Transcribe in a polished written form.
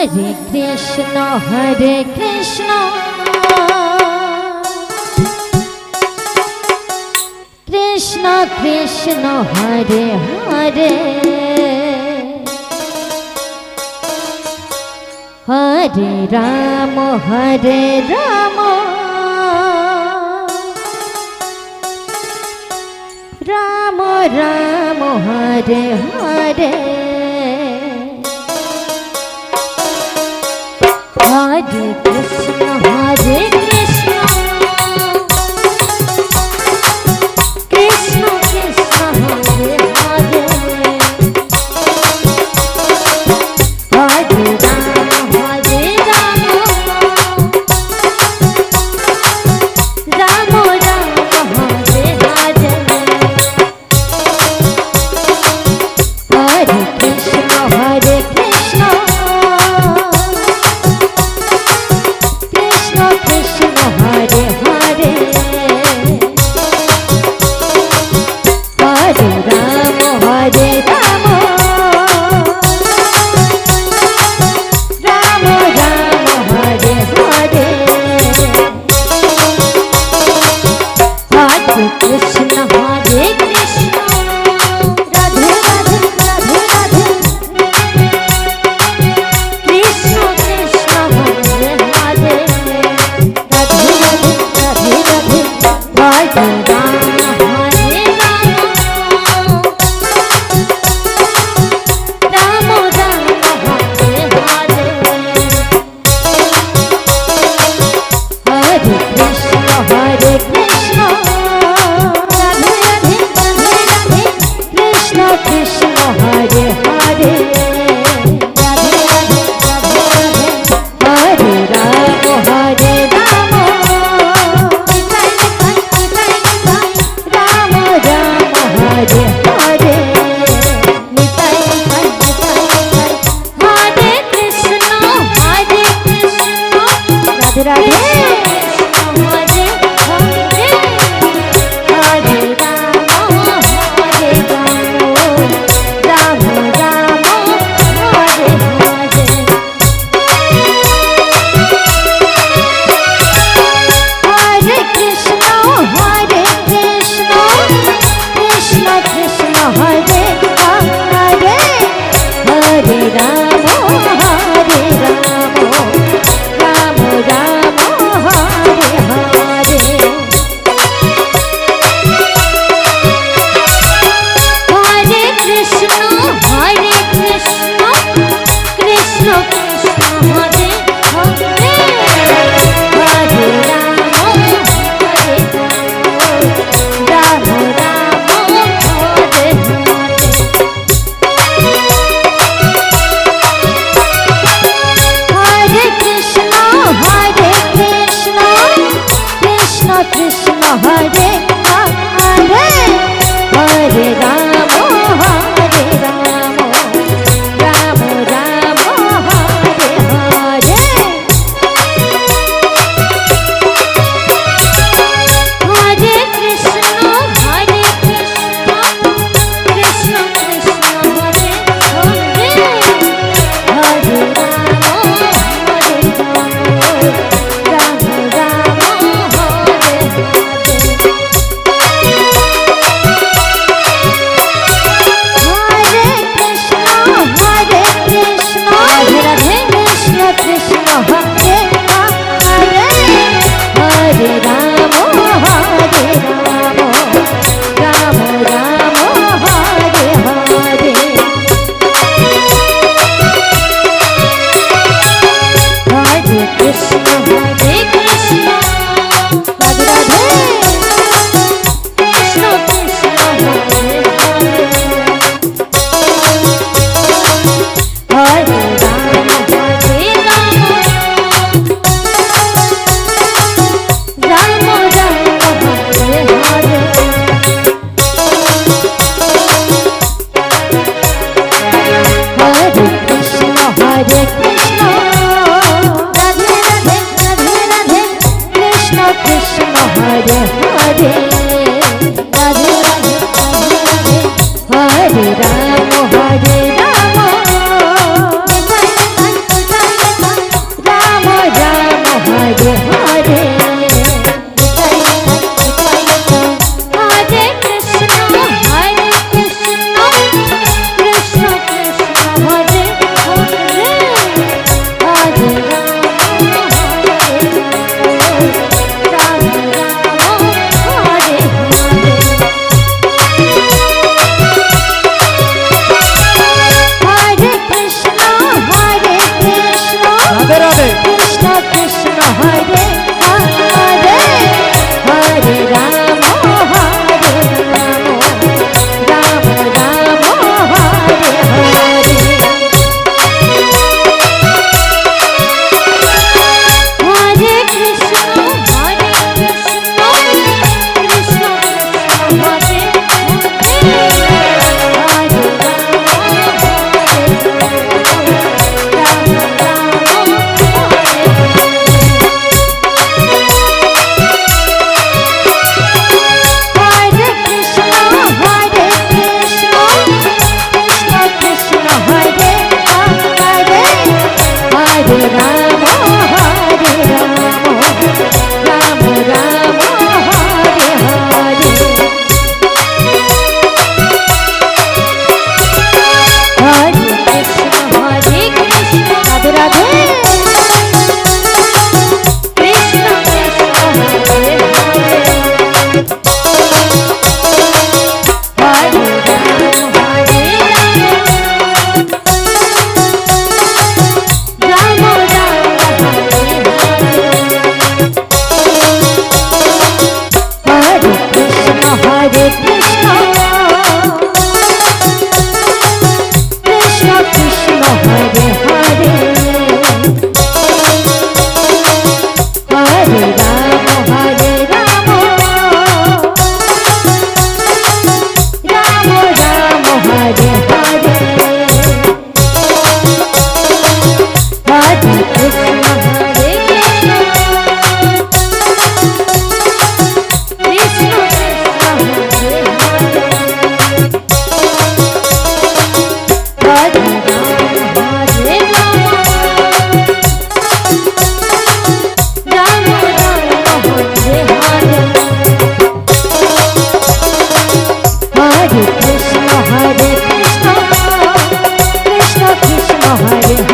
Hare Krishna Krishna Krishna Hare Hare Hare Rama Rama Rama Hare Hare Hare Krishna Krishna Krishna Hare Hare Hare Rama Rama Rama Hare Hare Hare Krishna Krishna Krishna Hare Hare Hare Rama Rama Rama Hare Hare Hare Krishna Radhe Radhe Radhe Radhe Krishna Krishna Hare Hare Radhe Radhe Radhe Radhe Hare Rama Rama Rama Hare Hare Hare Krishna Radhe Radhe Radhe Radhe Krishna Krishna Hare Hare Radhe Radhe Radhe Radhe Hare Rama Nitai Nitai Rama Rama Hare Hare Nitai Nitai Hare Krishna Radhe Radhe Hare Hare Hare Rama Rama Rama Hare